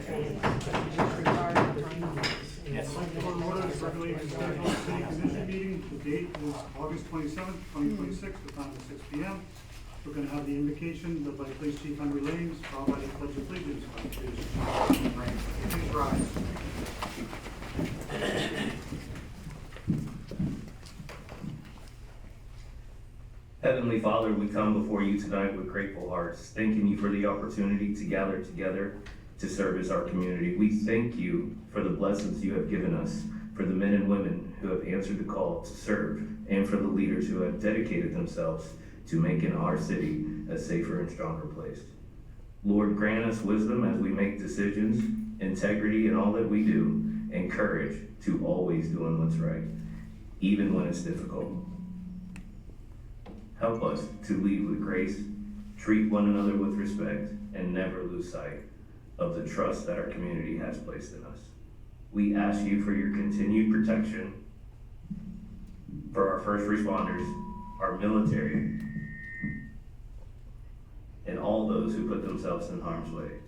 Yes. Court order is regularly scheduled city commission meeting. The date is August 27th, 2026. The time is 6 p.m. We're going to have the invocation led by Police Chief Henry Lanes, followed by the Pledge of Allegiance by Police Chief Lanes. Please rise. Heavenly Father, we come before you tonight with grateful hearts, thanking you for the opportunity to gather together to service our community. We thank you for the blessings you have given us, for the men and women who have answered the call to serve, and for the leaders who have dedicated themselves to making our city a safer and stronger place. Lord, grant us wisdom as we make decisions, integrity in all that we do, and courage to always doing what's right, even when it's difficult. Help us to lead with grace, treat one another with respect, and never lose sight of the trust that our community has placed in us. We ask you for your continued protection for our first responders, our military, and all those who put themselves in harm's way.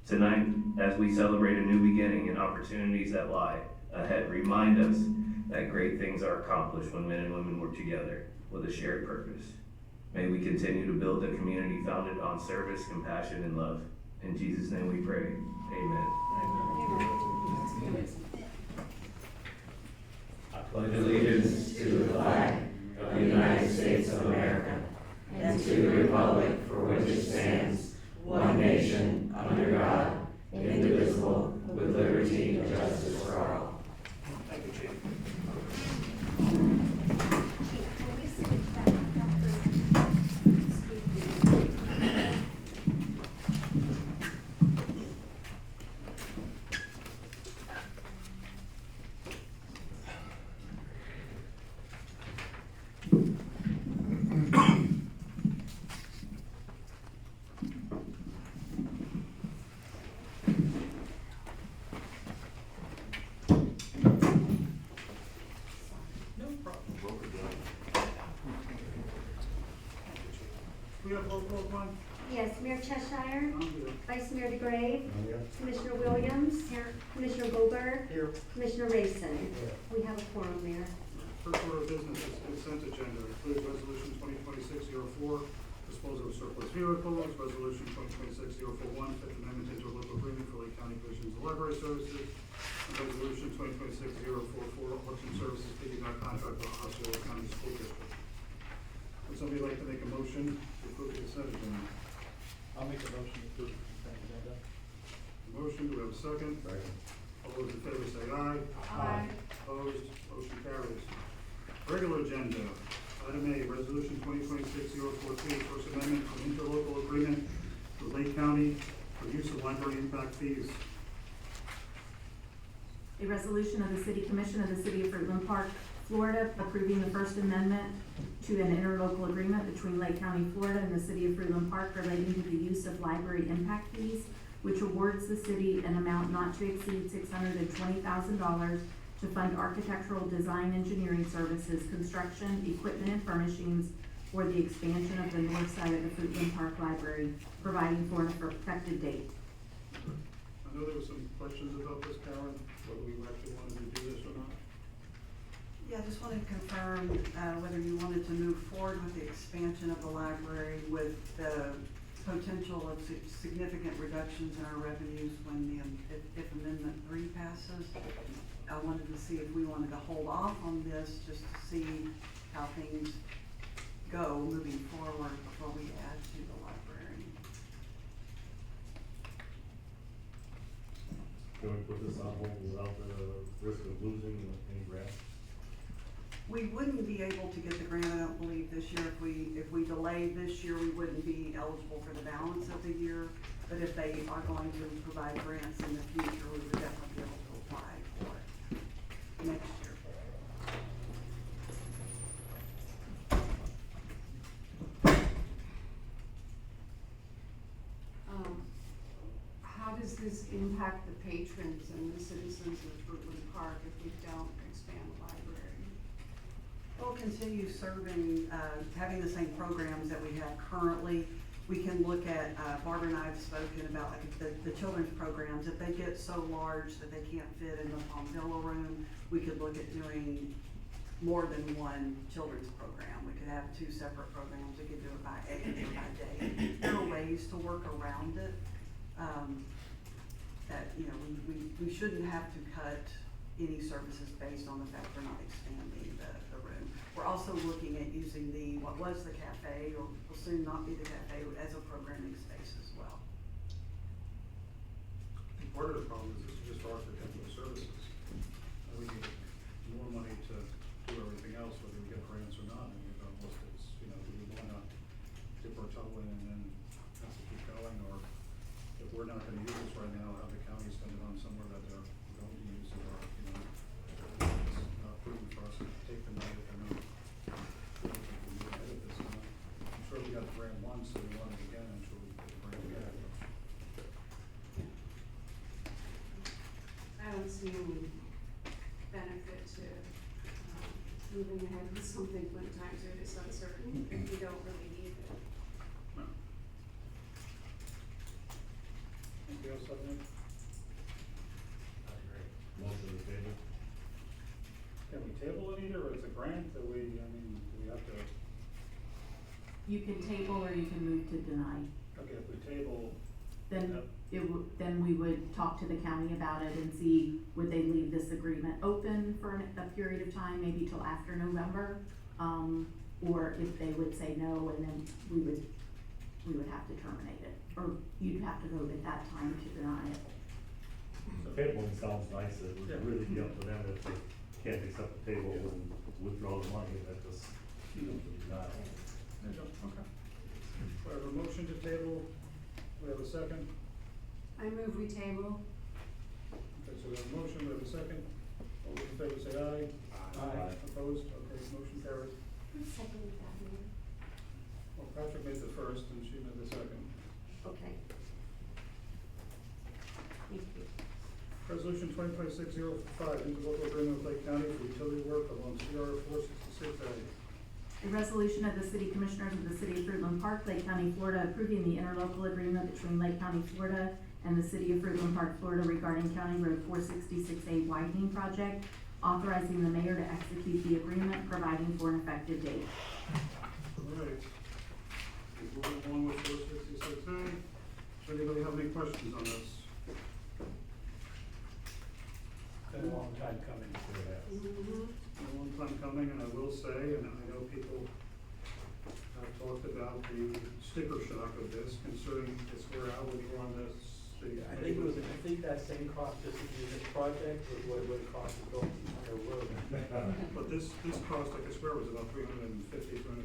Tonight, as we celebrate a new beginning and opportunities that lie ahead, remind us that great things are accomplished when men and women work together with a shared purpose. May we continue to build a community founded on service, compassion, and love. In Jesus' name we pray. Amen. I pledge allegiance to the flag of the United States of America and to the republic for which it stands, one nation, under God, indivisible, with liberty and justice for all. Thank you, Chief. We have roll call one. Yes, Mayor Cheshire, I'm here. Vice Mayor DeGrave, Here. Commissioner Williams, Commissioner Goldberg, Here. Commissioner Rayson. We have a quorum, Mayor. First order of business is consent agenda. Includes resolution 2026-04, disposal of surplus vehicles, resolution 2026-041, Fifth Amendment interlocal agreement for Lake County Commission's library services, and resolution 2026-044, election services taking out contract with Osceola County School District. Would somebody like to make a motion to approve the consent agenda? I'll make a motion to approve the consent agenda. Motion, do we have a second? Second. All those in favor say aye. Aye. Opposed, motion carries. Regular agenda, item A, resolution 2026-042, First Amendment to interlocal agreement with Lake County for use of library impact fees. A resolution of the City Commission of the City of Fruitland Park, Florida, approving the First Amendment to an interlocal agreement between Lake County, Florida and the City of Fruitland Park relating to the use of library impact fees, which awards the city an amount not to exceed $620,000 to fund architectural design engineering services, construction, equipment, and furnishings for the expansion of the north side of the Fruitland Park Library, providing for an effective date. I know there were some questions about this, Karen, whether we actually wanted to do this or not. Yeah, I just wanted to confirm whether you wanted to move forward with the expansion of the library with the potential of significant reductions in our revenues when if Amendment 3 passes. I wanted to see if we wanted to hold off on this just to see how things go moving forward before we add to the library. Can we put this on hold without the risk of losing any grant? We wouldn't be able to get the grant, I don't believe, this year. If we delay this year, we wouldn't be eligible for the balance of the year. But if they are going to provide grants in the future, we would definitely be able to apply for it next year. How does this impact the patrons and the citizens of Fruitland Park if we don't expand the library? We'll continue serving, having the same programs that we have currently. we can look at, Barbara and I have spoken about like the children's programs, if they get so large that they can't fit in the Palmdilla room, we could look at doing more than one children's program. We could have 2 separate programs, we could do it by age or by day. There are ways to work around it, that, you know, we shouldn't have to cut any services based on the fact we're not expanding the room. We're also looking at using what was the cafe, or will soon not be the cafe, as a programming space as well. I think part of the problem is this is just our potential services. We need more money to do everything else, whether we get grants or not, and we've got most of it's, you know, do we wanna dip our toe in and then have to keep going, or if we're not gonna use this right now, have the county spend it on somewhere that they're going to use, or, you know, it's not prudent for us to take the money if they're not. I don't think we need to edit this now. I'm sure we got the grant once, so we want it again, I'm sure we get the grant again. I don't see any benefit to, moving ahead with something when times are this uncertain, if we don't really need it. No. Anybody else have any? Motion to table. Can we table it either, or it's a grant that we, I mean, do we have to, You can table or you can move to deny. okay, if we table, Then then we would talk to the county about it and see, would they leave this agreement open for a period of time, maybe till after November? Or if they would say no, and then we would have to terminate it, or you'd have to vote at that time to deny it. Tabling sounds nice, it would really be up to them if they can't accept the table and withdraw the money, that just, you know, denial. there you go, okay. We have a motion to table, we have a second, I move we table. okay, so we have a motion, we have a second, all those in favor say aye. Aye. Opposed, okay, motion carries. Who's seconded that, Mayor? Well, Patrick made the first and she made the second. Okay. Thank you. Resolution 2026-05, interlocal agreement with Lake County for utility work along CR 466A. A resolution of the City Commissioners of the City of Fruitland Park, Lake County, Florida, approving the interlocal agreement between Lake County, Florida and the City of Fruitland Park, Florida regarding County Road 466A widening project, authorizing the mayor to execute the agreement, providing for an effective date. All right. Moving along with 466A. Does anybody have any questions on this? Been a long time coming. Mm-hmm. A long time coming, and I will say, and I know people have talked about the sticker shock of this, considering it's where I was on this. I think that same cost just to do this project was what it would cost to build the entire road. But this cost, like I swear, was about $360,000 when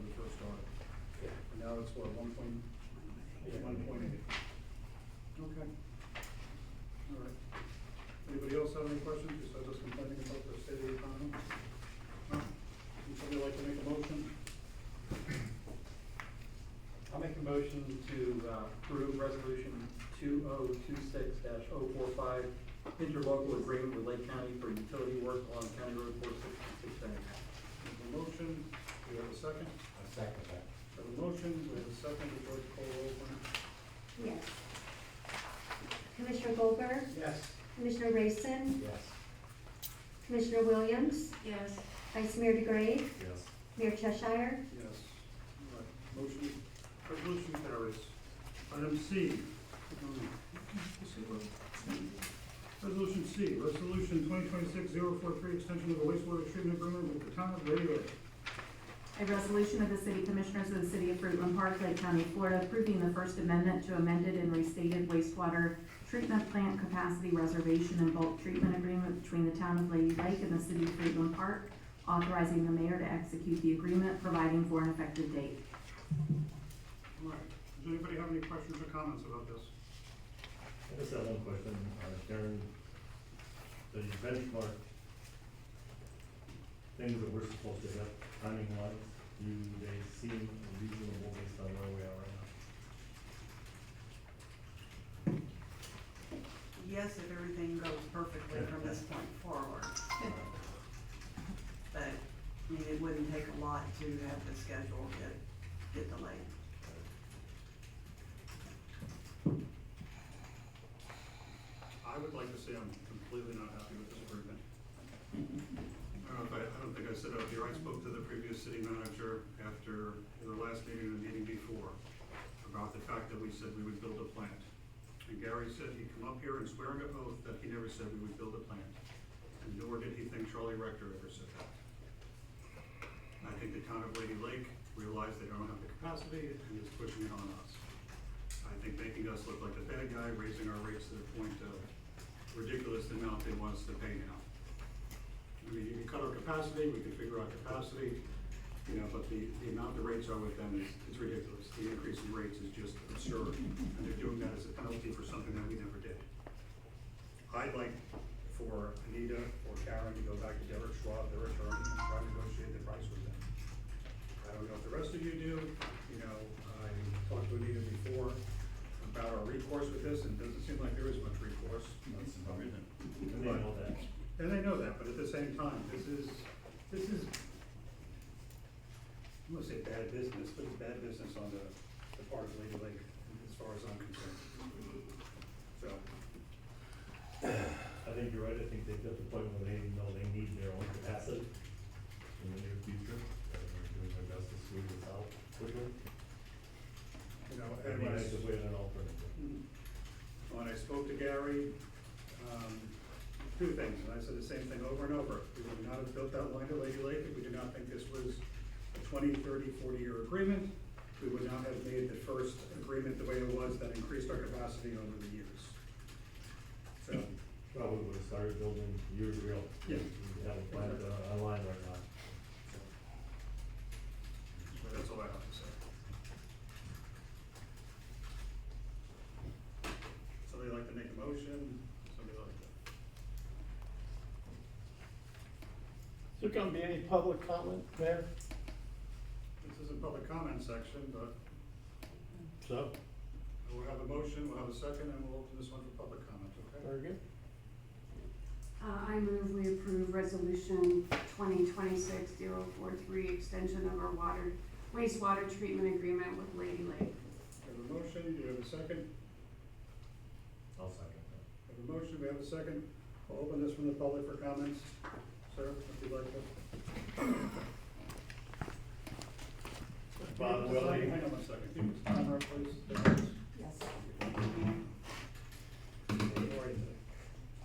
we first started. Yeah. And now it's what, 1.8? Okay. All right. Anybody else have any questions besides us complaining about the state of the economy? No? Would somebody like to make a motion? I'll make a motion to approve resolution 2026-045, interlocal agreement with Lake County for utility work along County Road 466A. There's a motion, do we have a second? I second that. We have a motion, we have a second, would you like to call the roll, please? Yes. Commissioner Goldberg, Yes. Commissioner Rayson, Yes. Commissioner Williams, Yes. Vice Mayor DeGrave, Yes. Mayor Cheshire. Yes. All right, motion, resolution carries. Item C. Resolution C, resolution 2026-043, extension of the wastewater treatment agreement with the town of Lady Lake. A resolution of the City Commissioners of the City of Fruitland Park, Lake County, Florida, approving the First Amendment to amended and restated wastewater treatment plant capacity reservation and bulk treatment agreement between the town of Lady Lake and the City of Fruitland Park, authorizing the mayor to execute the agreement, providing for an effective date. All right, does anybody have any questions or comments about this? I just have one question, Karen, the benchmark things that we're supposed to hit, timing wise, do they seem reasonable based on where we are right now? Yes, if everything goes perfectly from this point forward. But, I mean, it wouldn't take a lot to have the schedule get delayed. I would like to say I'm completely not happy with this agreement. I don't think I said out here, I spoke to the previous city manager after the last meeting and the meeting before about the fact that we said we would build a plant. And Gary said he'd come up here and swear under oath that he never said we would build a plant. And nor did he think Charlie Rector ever said that. I think the town of Lady Lake realized they don't have the capacity and is pushing it on us. I think making us look like the bad guy, raising our rates to the point of ridiculous amount they want us to pay now. I mean, you can cut our capacity, we can figure out capacity, you know, but the amount the rates are with them is ridiculous. The increase in rates is just absurd, and they're doing that as a penalty for something that we never did. I'd like for Anita or Karen to go back to Derek Schwab, their attorney, and try to negotiate the price with them. I don't know if the rest of you do, you know, I talked to Anita before about our recourse with this, and it doesn't seem like there is much recourse. And they know that. And they know that, but at the same time, this is, I don't wanna say bad business, but it's bad business on the part of Lady Lake, as far as I'm concerned. So, I think you're right, I think they've got the point where they know they need their own capacity in the near future, and they're doing their best to squeeze this out quickly. you know, And we have to wait an alternative. when I spoke to Gary, two things, and I said the same thing over and over. We would not have built that line to Lady Lake if we did not think this was a 20, 30, 40-year agreement. We would not have made the first agreement the way it was that increased our capacity over the years. So, Probably would have started building years ago. Yeah. We have a plant online right now. but that's all I have to say. Somebody like to make a motion? Somebody like to? Is there gonna be any public comment there? This is a public comment section, but So, we'll have a motion, we'll have a second, and we'll open this one for public comment, okay? very good. I move we approve resolution 2026-043, extension of our wastewater treatment agreement with Lady Lake. We have a motion, do you have a second? I'll second that. We have a motion, we have a second. We'll open this from the public for comments. Sir, if you'd like to. Bob Willie. Hang on one second, keep this timer up, please. Yes.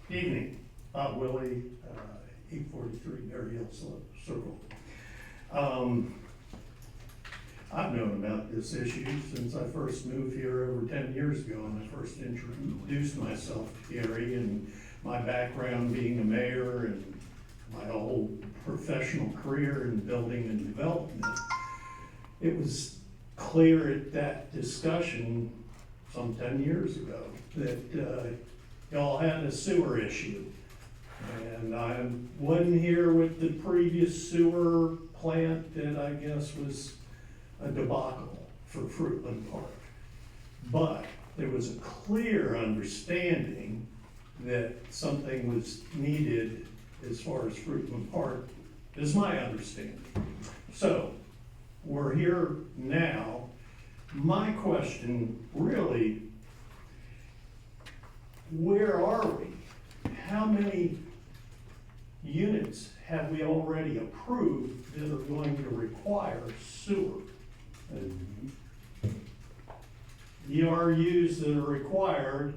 Evening, Bob Willie, 843 Mary Hill Circle. I've known about this issue since I first moved here over 10 years ago, and I first introduced myself to Gary, and my background being a mayor and my whole professional career in building and development. It was clear at that discussion some 10 years ago that y'all had a sewer issue. And I wasn't here with the previous sewer plant that I guess was a debacle for Fruitland Park. But there was a clear understanding that something was needed as far as Fruitland Park, is my understanding. So, we're here now. My question really, where are we? How many units have we already approved that are going to require sewer? ERUs that are required,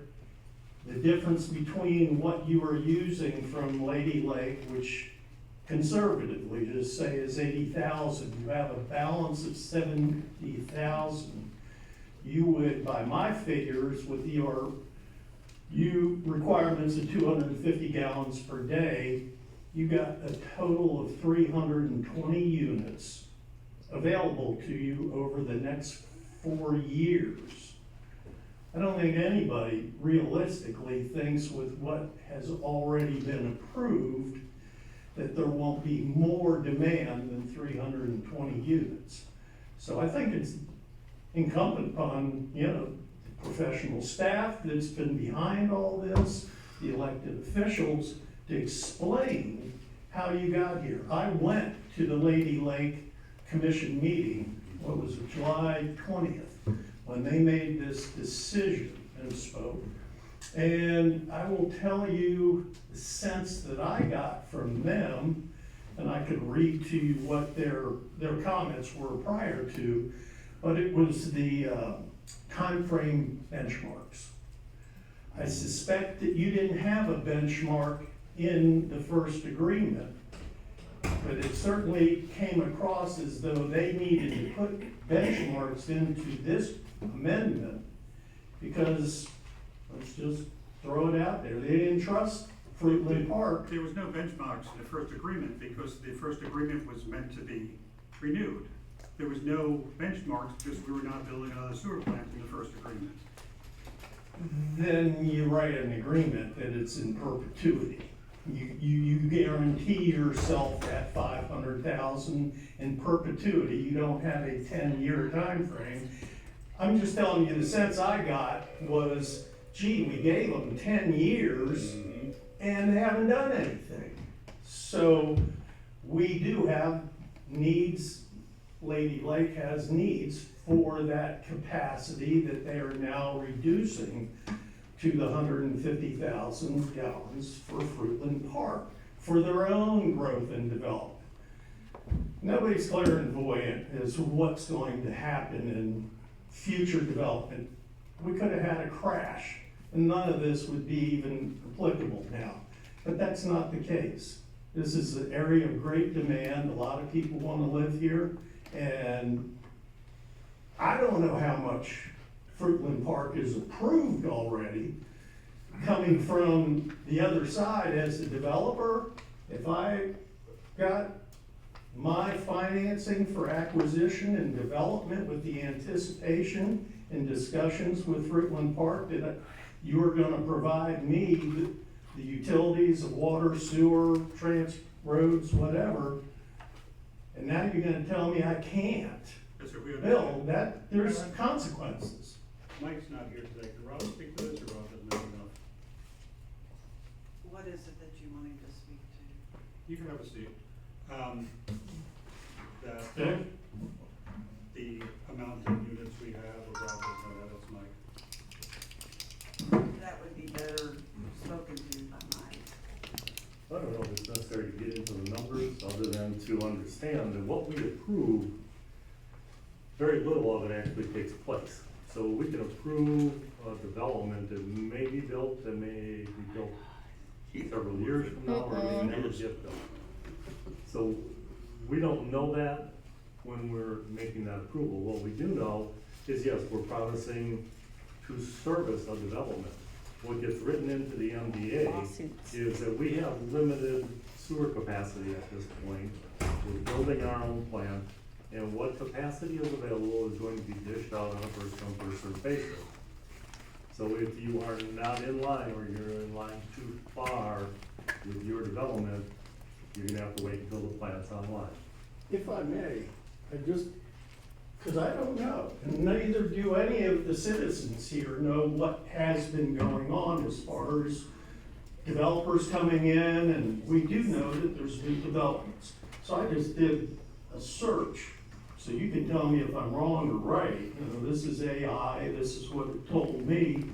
the difference between what you are using from Lady Lake, which conservatively just say is 80,000, you have a balance of 70,000. You would, by my figures, with ERU requirements of 250 gallons per day, you got a total of 320 units available to you over the next 4 years. I don't think anybody realistically thinks with what has already been approved that there won't be more demand than 320 units. So I think it's incumbent upon, the professional staff that's been behind all this, the elected officials, to explain how you got here. I went to the Lady Lake Commission meeting, what was it, July 20th, when they made this decision and spoke. And I will tell you the sense that I got from them, and I could read to you what their comments were prior to, but it was the timeframe benchmarks. I suspect that you didn't have a benchmark in the first agreement, but it certainly came across as though they needed to put benchmarks into this amendment, because, let's just throw it out there, they didn't trust Fruitland Park. There was no benchmarks in the first agreement because the first agreement was meant to be renewed. There was no benchmarks because we were not building another sewer plant in the first agreement. Then you write an agreement that it's in perpetuity. You guarantee yourself that 500,000 in perpetuity. You don't have a 10-year time frame. I'm just telling you, the sense I got was, gee, we gave them 10 years and they haven't done anything. So we do have needs, Lady Lake has needs for that capacity that they are now reducing to the 150,000 gallons for Fruitland Park for their own growth and development. Nobody's clairvoyant as to what's going to happen in future development. We could have had a crash and none of this would be even applicable now, but that's not the case. This is an area of great demand. A lot of people want to live here, and I don't know how much Fruitland Park is approved already. Coming from the other side as the developer, if I got my financing for acquisition and development with the anticipation and discussions with Fruitland Park that you were gonna provide me the utilities of water, sewer, roads, whatever, and now you're gonna tell me I can't Yes, sir, we build, that, there's consequences. Mike's not here today. Can Rob speak to this, or Rob doesn't have enough? What is it that you wanted to speak to? You can have a seat. That Okay. the amount of units we have, or Rob doesn't know that, that's Mike. That would be better spoken to by Mike. I don't know if it's necessary to get into the numbers, other than to understand that what we approve, very little of it actually takes place. So we can approve a development that may be built, that may be built several years from now, or may never get built. So we don't know that when we're making that approval. What we do know is, yes, we're promising to service a development. What gets written into the MDA is that we have limited sewer capacity at this point. We're building our own plant, and what capacity is available is going to be dished out on a first-come, first-served basis. So if you are not in line, or you're in line too far with your development, you're gonna have to wait until the plant's online. If I may, because I don't know, and neither do any of the citizens here know what has been going on as far as developers coming in, and we do know that there's new developments. So I just did a search, so you can tell me if I'm wrong or right. You know, this is AI, this is what it told me.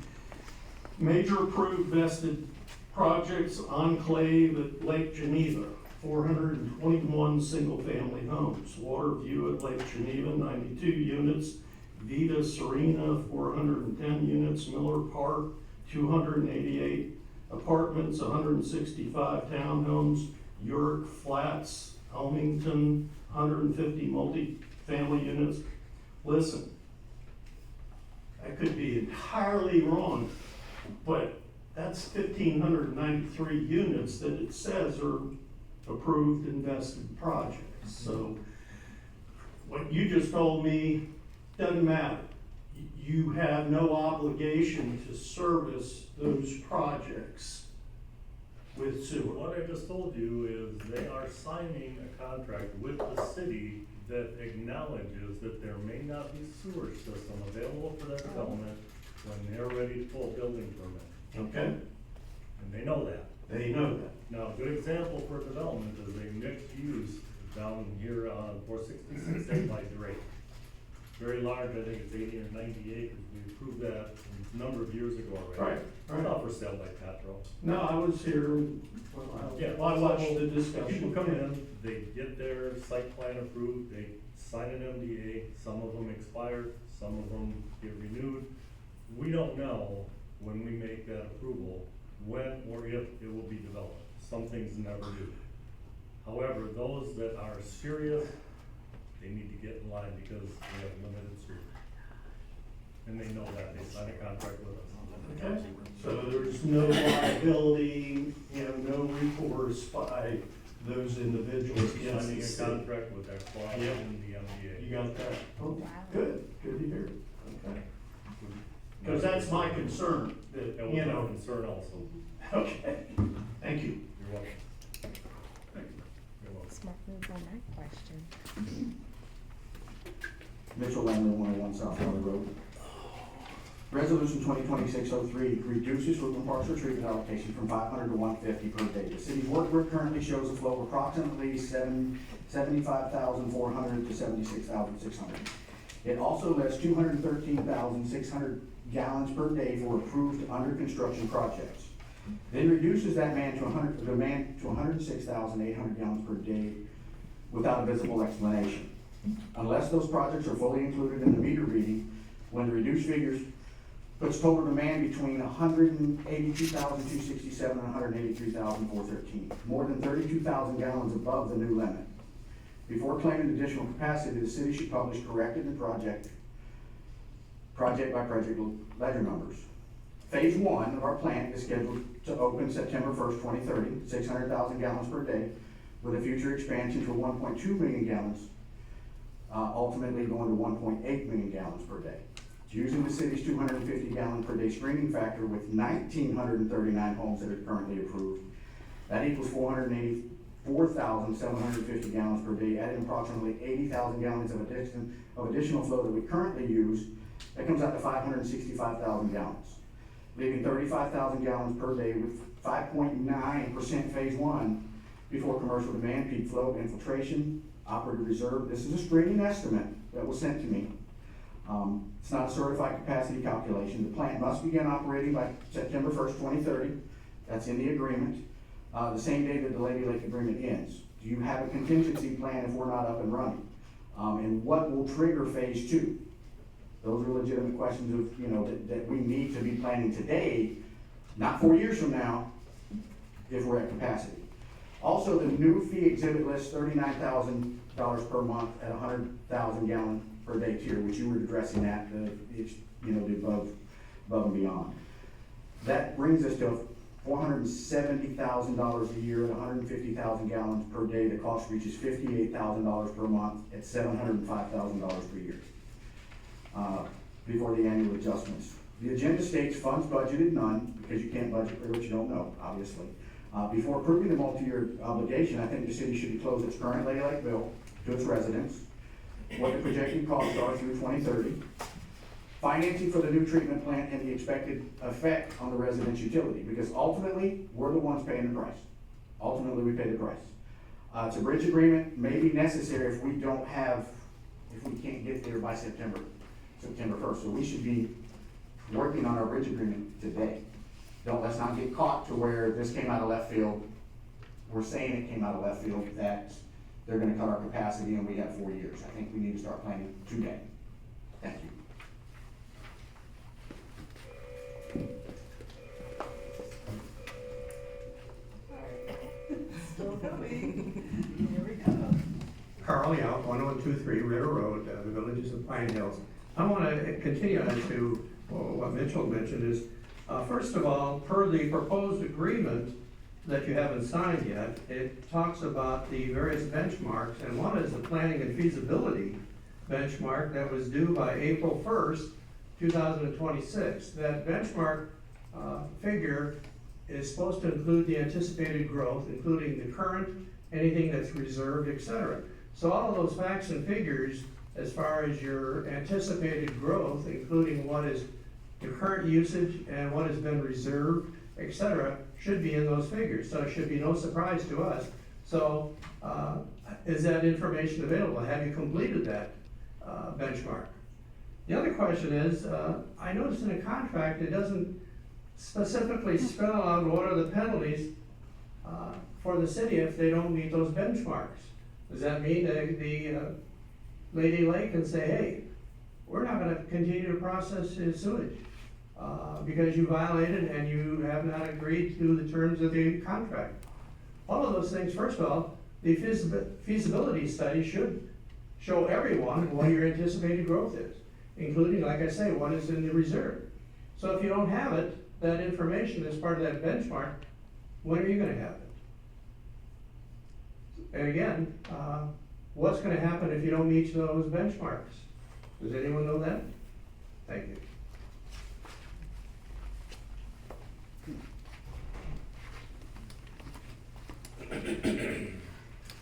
Major approved vested projects, enclave at Lake Geneva, 421 single-family homes. Waterview at Lake Geneva, 92 units. Vita Serena, 410 units. Miller Park, 288 apartments, 165 townhomes. York Flats, Elmington, 150 multi-family units. Listen, I could be entirely wrong, but that's 1,593 units that it says are approved invested projects. So what you just told me doesn't matter. You have no obligation to service those projects with sewer. What I just told you is they are signing a contract with the city that acknowledges that there may not be sewer system available for that development when they're ready to pull a building permit. Okay? And they know that. They know that. Now, a good example for development is a mixed use down here on 466 State Light Drake. very large, I think it's 80 or 90 acres. We approved that a number of years ago already. Right. It's not for sale by Petro. No, I was here, Yeah, well, I watched the People discussion. come in, they get their site plan approved, they sign an MDA, some of them expire, some of them get renewed. We don't know when we make that approval, when or if it will be developed. Some things never do. However, those that are serious, they need to get in line because we have limited street. And they know that, they sign a contract with us. Okay, so there's no liability, no recourse by those individuals against Signing the a city. contract with that clause Yep. in the MDA. You got that? Oh, good to hear. Okay. Because that's my concern, That that, was you my know, concern also. okay, thank you. You're welcome. You're welcome. Smart move on that question. Mitchell Langley, 101 South Valley Road. Resolution 2026-03 reduces Fruitland Park's treatment allocation from 500 to 150 per day. The city's work group currently shows a flow of approximately 75,400 to 76,600. It also lists 213,600 gallons per day for approved under construction projects. Then reduces that demand to 106,800 gallons per day without a visible explanation. Unless those projects are fully included in the meter reading, when the reduced figures puts total demand between 182,267 and 183,413, more than 32,000 gallons above the new limit. Before claiming additional capacity, the city should publish corrected and project by project ledger numbers. Phase 1 of our plant is scheduled to open September 1st, 2030, 600,000 gallons per day, with a future expansion to 1.2 million gallons, ultimately going to 1.8 million gallons per day. Using the city's 250 gallon per day screening factor with 1,939 homes that are currently approved, that equals 484,750 gallons per day, adding approximately 80,000 gallons of additional flow that we currently use. That comes out to 565,000 gallons, leaving 35,000 gallons per day with 5.9% phase 1 before commercial demand, peak flow, infiltration, operative reserve. This is a screening estimate that was sent to me. It's not a certified capacity calculation. The plant must begin operating by September 1st, 2030. That's in the agreement. The same day that the Lady Lake agreement ends. Do you have a contingency plan if we're not up and running? And what will trigger phase 2? Those are legitimate questions of, that we need to be planning today, not 4 years from now, if we're at capacity. Also, the new fee exhibit lists $39,000 per month at 100,000 gallon per day tier, which you were addressing that, the above and beyond. That brings us to $470,000 a year at 150,000 gallons per day. The cost reaches $58,000 per month at $705,000 per year. Before the annual adjustments. The agenda states funds budgeted, none, because you can't budget for what you don't know, obviously. Before approving the multi-year obligation, I think the city should close its current Lady Lake bill to its residents, what the projected costs are through 2030, financing for the new treatment plant, and the expected effect on the residents' utility, because ultimately, we're the ones paying the price. Ultimately, we pay the price. It's a bridge agreement, may be necessary if we can't get there by September 1st. So we should be working on our bridge agreement today. Let's not get caught to where this came out of left field. We're saying it came out of left field, that they're gonna cut our capacity and we have 4 years. I think we need to start planning today. Thank you. Still coming. Here we go. Carl Yount, 1123 Ritter Road, the Villages of Pine Hills. I want to continue on to what Mitchell mentioned is, first of all, per the proposed agreement that you haven't signed yet, it talks about the various benchmarks, and one is the planning and feasibility benchmark that was due by April 1st, 2026. That benchmark figure is supposed to include the anticipated growth, including the current, anything that's reserved, etc. So all of those facts and figures, as far as your anticipated growth, including what is your current usage and what has been reserved, etc., should be in those figures. So it should be no surprise to us. So is that information available? Have you completed that benchmark? The other question is, I noticed in the contract, it doesn't specifically spell out what are the penalties for the city if they don't meet those benchmarks. Does that mean that the Lady Lake can say, hey, we're not gonna continue to process his sewage because you violated and you have not agreed to the terms of the contract? All of those things, first of all, the feasibility study should show everyone what your anticipated growth is, including, like I say, what is in the reserve. So if you don't have it, that information as part of that benchmark, when are you gonna have it? And again, what's gonna happen if you don't meet those benchmarks? Does anyone know that? Thank you.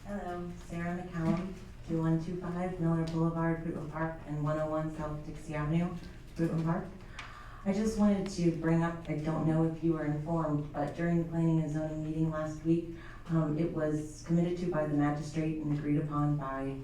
Hello, Sarah McCallum, 2125 Miller Boulevard, Fruitland Park, and 101 South Dixie Avenue, Fruitland Park. I just wanted to bring up, I don't know if you were informed, but during the planning and zoning meeting last week, it was committed to by the magistrate and agreed upon by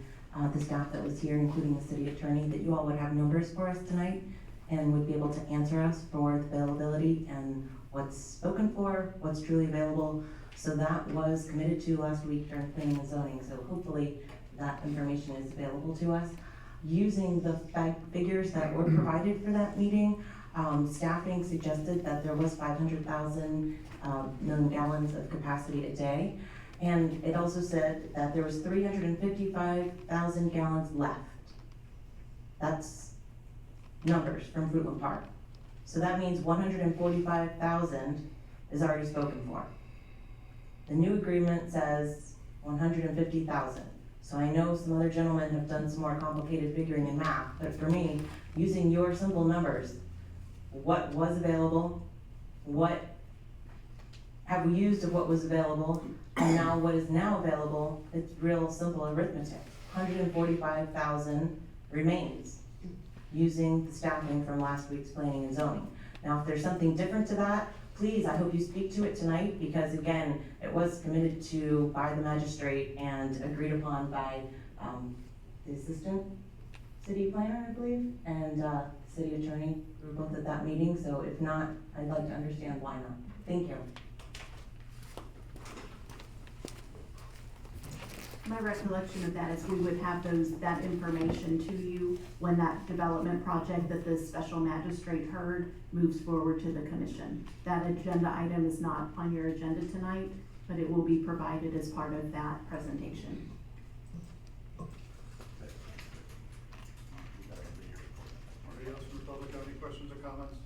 the staff that was here, including the city attorney, that you all would have numbers for us tonight and would be able to answer us for the availability and what's spoken for, what's truly available. So that was committed to last week during planning and zoning, so hopefully that information is available to us. Using the figures that were provided for that meeting, staffing suggested that there was 500,000 million gallons of capacity a day. And it also said that there was 355,000 gallons left. That's numbers from Fruitland Park. So that means 145,000 is already spoken for. The new agreement says 150,000. So I know some other gentlemen have done some more complicated figuring and math, but for me, using your simple numbers, what was available, what have we used of what was available, and now what is now available, it's real simple arithmetic. 145,000 remains using the staffing from last week's planning and zoning. Now, if there's something different to that, please, I hope you speak to it tonight, because again, it was committed to by the magistrate and agreed upon by the assistant city planner, I believe, and the city attorney. We were both at that meeting, so if not, I'd like to understand why not. Thank you. My recollection of that is we would have that information to you when that development project that the special magistrate heard moves forward to the commission. That agenda item is not on your agenda tonight, but it will be provided as part of that presentation. Anybody else from the public have any questions or comments?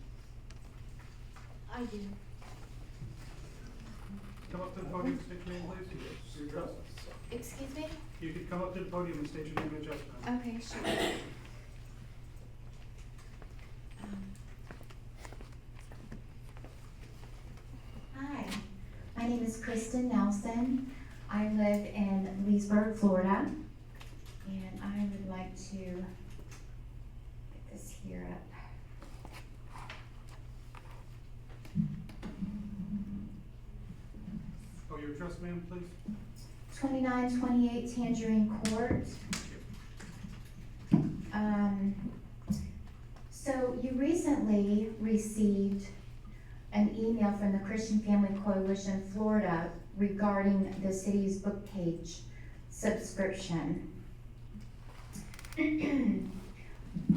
I do. Come up to the podium, state your name, please. Your address. Excuse me? You could come up to the podium and state your name and address, ma'am. Okay, sure. Hi, my name is Kristen Nelson. I live in Leesburg, Florida, and I would like to get this here up. Oh, your address, ma'am, please? 2928 Tangerine Court. So you recently received an email from the Christian Family Coalition Florida regarding the city's book page subscription.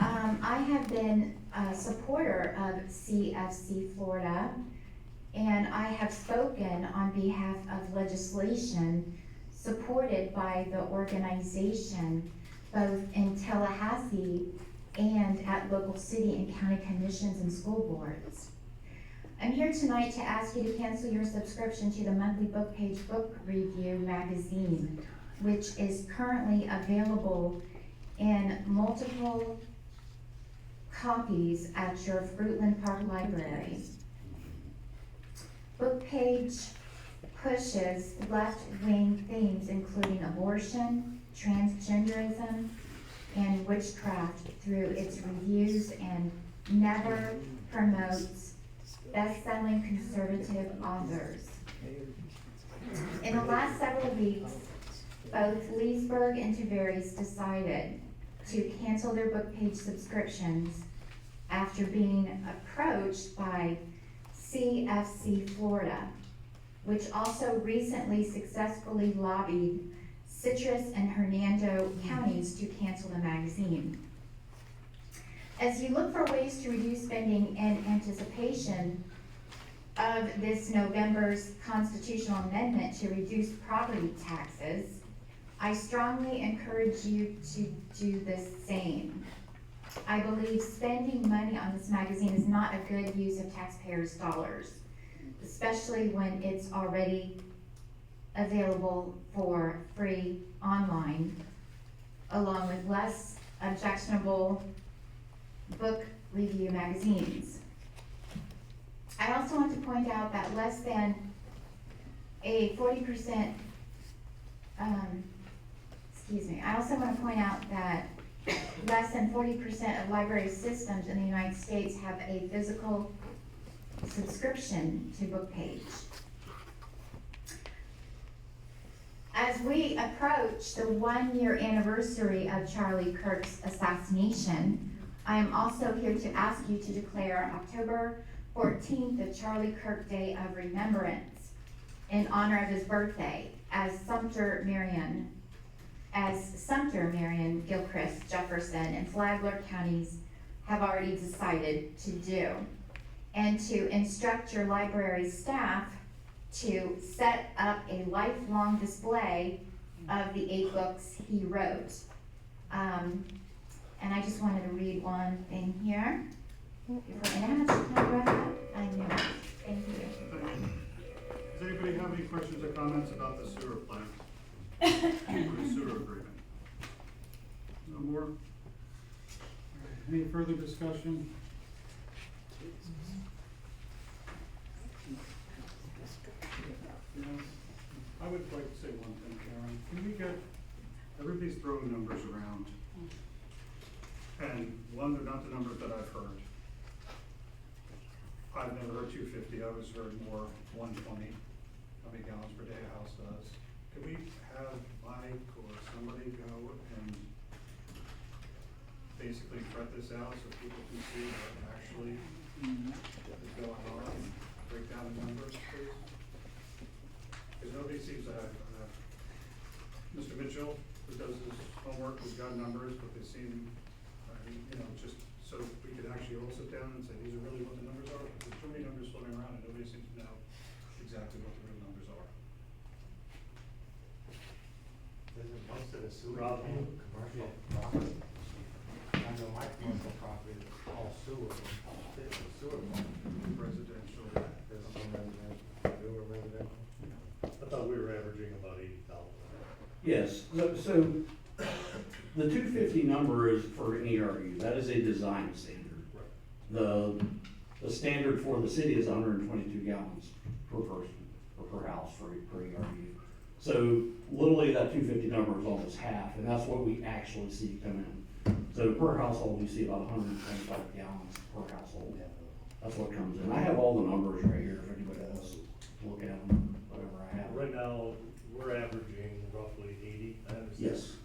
I have been a supporter of CFC Florida, and I have spoken on behalf of legislation supported by the organization both in Tallahassee and at local city and county commissions and school boards. I'm here tonight to ask you to cancel your subscription to the monthly book page book review magazine, which is currently available in multiple copies at your Fruitland Park Library. Book page pushes left-wing themes including abortion, transgenderism, and witchcraft through its reviews and never promotes best-selling conservative authors. In the last several weeks, both Leesburg and Tavares decided to cancel their book page subscriptions after being approached by CFC Florida, which also recently successfully lobbied Citrus and Hernando counties to cancel the magazine. As you look for ways to reduce spending in anticipation of this November's constitutional amendment to reduce property taxes, I strongly encourage you to do the same. I believe spending money on this magazine is not a good use of taxpayers' dollars, especially when it's already available for free online, along with less objectionable book review magazines. I also want to point out that less than a 40%, I also want to point out that less than 40% of library systems in the United States have a physical subscription to BookPage. As we approach the 1-year anniversary of Charlie Kirk's assassination, I am also here to ask you to declare October 14th the Charlie Kirk Day of Remembrance in honor of his birthday, as Sumter, Marion, Gilchrist, Jefferson, and Flagler counties have already decided to do, and to instruct your library staff to set up a lifelong display of the 8 books he wrote. And I just wanted to read one thing here. And how much time do I have? I know. Thank you. Does anybody have any questions or comments about the sewer plant? Or the sewer agreement? No more? All right, any further discussion? Yes. I would like to say one thing, Karen. Can we get, everybody's throwing numbers around. And one, they're not the numbers that I've heard. I've never heard 250, I always heard more 120, how many gallons per day a house does. Could we have Mike or somebody go and basically fret this out so people can see what actually is going on and break down the numbers, please? Because nobody seems to have, Mr. Mitchell, who does his homework, has got numbers, but they seem, just so we could actually all sit down and say, these are really what the numbers are. There's too many numbers floating around and nobody seems to know exactly what the real numbers are. Isn't most of the sewer Rob, commercial property? I know my commercial property is all sewer, sewer. Residential. There's some residential, newer residential. I thought we were averaging about 80,000. Yes, so the 250 number is for an ERU, that is a design standard. The standard for the city is 122 gallons per person, or per house per ERU. So literally that 250 number is almost half, and that's what we actually see come in. So per household, we see about 125 gallons per household. That's what comes in. I have all the numbers right here if anybody else look at them, whatever I have. Right now, we're averaging roughly 80, I understand. Yes.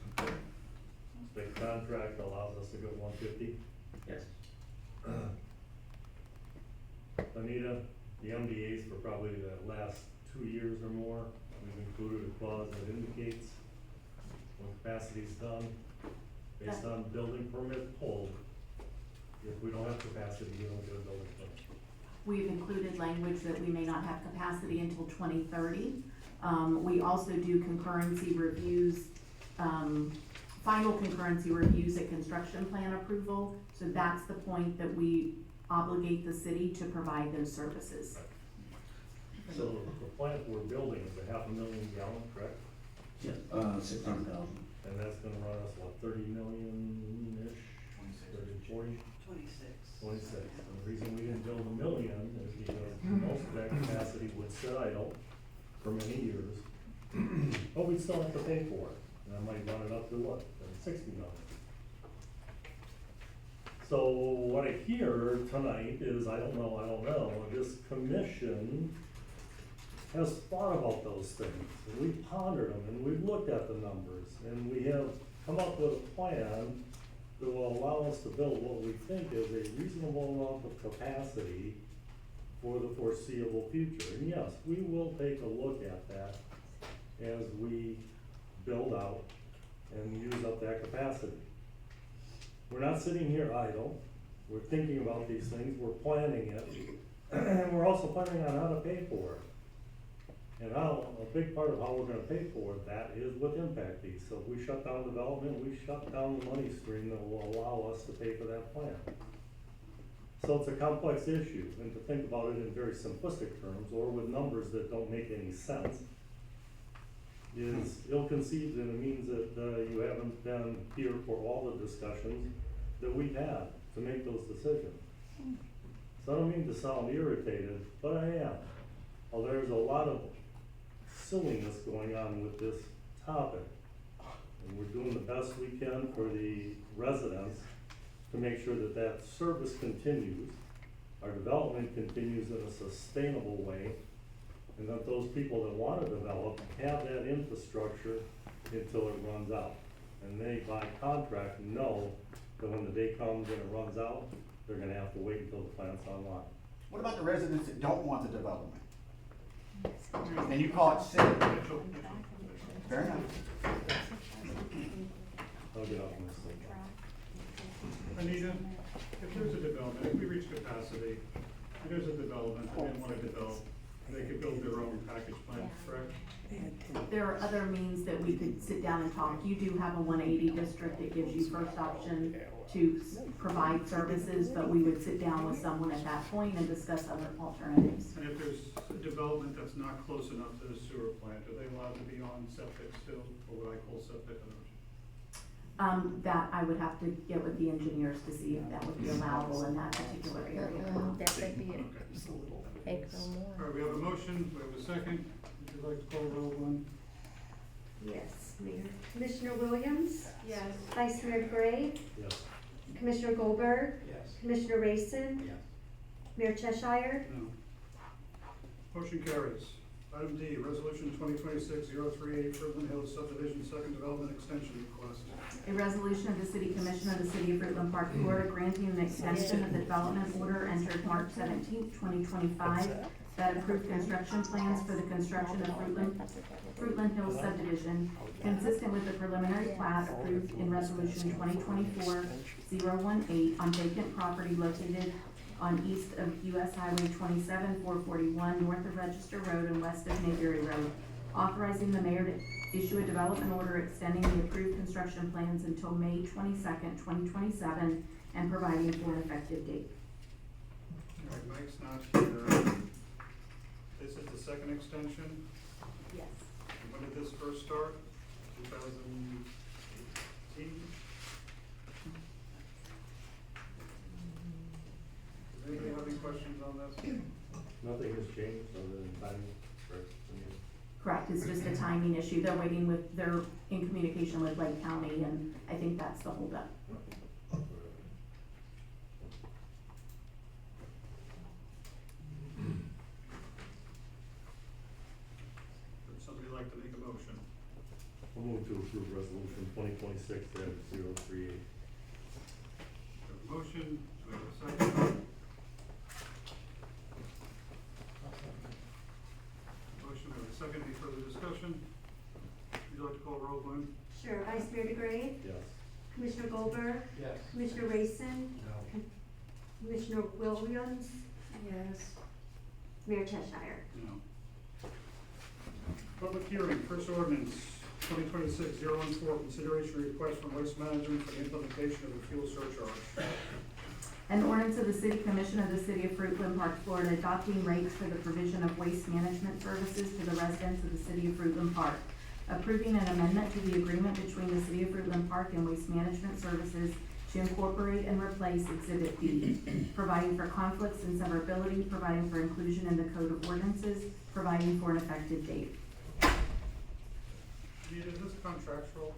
The contract allows us to go 150. Yes. Anita, the MDAs for probably the last 2 years or more, we've included a clause that indicates when capacity's done, based on building permit pulled, if we don't have capacity, we don't get a building permit. We've included language that we may not have capacity until 2030. We also do concurrency reviews, final concurrency reviews at construction plan approval. So that's the point that we obligate the city to provide those services. So the plant we're building is 500,000 gallons, correct? Yes, 600,000. And that's gonna run us, what, 30 million-ish? 40? 26. And the reason we didn't build 1 million is because most of that capacity would sit idle for many years. But we'd still have to pay for it, and I might run it up to what, 60 million. So what I hear tonight is, I don't know, this commission has thought about those things, and we've pondered them, and we've looked at the numbers, and we have come up with a plan that will allow us to build what we think is a reasonable amount of capacity for the foreseeable future. And yes, we will take a look at that as we build out and use up that capacity. We're not sitting here idle, we're thinking about these things, we're planning it, and we're also planning on how to pay for it. And a big part of how we're gonna pay for that is with impact fees. So if we shut down development, we shut down the money stream that will allow us to pay for that plan. So it's a complex issue, and to think about it in very simplistic terms, or with numbers that don't make any sense, is ill-conceived, and it means that you haven't been here for all the discussions that we've had to make those decisions. So I don't mean to sound irritated, but I am. Well, there's a lot of silliness going on with this topic, and we're doing the best we can for the residents to make sure that that service continues, our development continues in a sustainable way, and that those people that want to develop have that infrastructure until it runs out. And they, by contract, know that when the day comes and it runs out, they're gonna have to wait until the plant's online. What about the residents that don't want the development? And you call it silly. Fair enough. I'll get off on this thing. Anita, if there's a development, if we reach capacity, and there's a development, and they wanna develop, they could build their own package plant, correct? There are other means that we could sit down and talk. You do have a 180 district that gives you first option to provide services, but we would sit down with someone at that point and discuss other alternatives. And if there's a development that's not close enough to the sewer plant, are they allowed to be on septic still, or what I call septic? That I would have to get with the engineers to see if that would be allowable in that particular area. That would be Okay. take no more. All right, we have a motion, we have a second. Would you like to call roll, Glenn? Yes, Mayor. Commissioner Williams, Yes. Vice Mayor Gray, Yes. Commissioner Goldberg, Yes. Commissioner Rayson, Yes. Mayor Cheshire. No. Motion carries. Item D, Resolution 2026-038, Fruitland Hills Subdivision Second Development Extension Request. A resolution of the City Commission of the City of Fruitland Park, Florida, granting an extension of the development order entered March 17, 2025, that approved construction plans for the construction of Fruitland Hills subdivision, consistent with the preliminary plat approved in Resolution 2024-018 on vacant property located on east of US Highway 27, 441, north of Register Road and west of Mayberry Road, authorizing the mayor to issue a development order extending the approved construction plans until May 22nd, 2027, and providing for an effective date. All right, Mike's not here. This is the second extension. Yes. When did this first start? 2018? Does anybody have any questions on this? Nothing has changed other than timing, correct? Correct, it's just a timing issue. They're waiting with, they're in communication with Lake County, and I think that's the holdup. Would somebody like to make a motion? I'll move to approve resolution 2026-038. We have a motion, do we have a second? Motion, we have a second, any further discussion? Would you like to call roll, Glenn? Sure, Vice Mayor Gray, Yes. Commissioner Goldberg, Yes. Commissioner Rayson, Commissioner Williams, Yes. Mayor Cheshire. No. Public hearing, first ordinance, 2026-014, consideration request from Waste Management for the implementation of a fuel surcharge. An ordinance of the City Commission of the City of Fruitland Park, Florida, adopting rates for the provision of waste management services to the residents of the City of Fruitland Park, approving an amendment to the agreement between the City of Fruitland Park and Waste Management Services to incorporate and replace Exhibit B, providing for conflicts and severability, providing for inclusion in the Code of Ordinances, providing for an effective date. Is this contractual?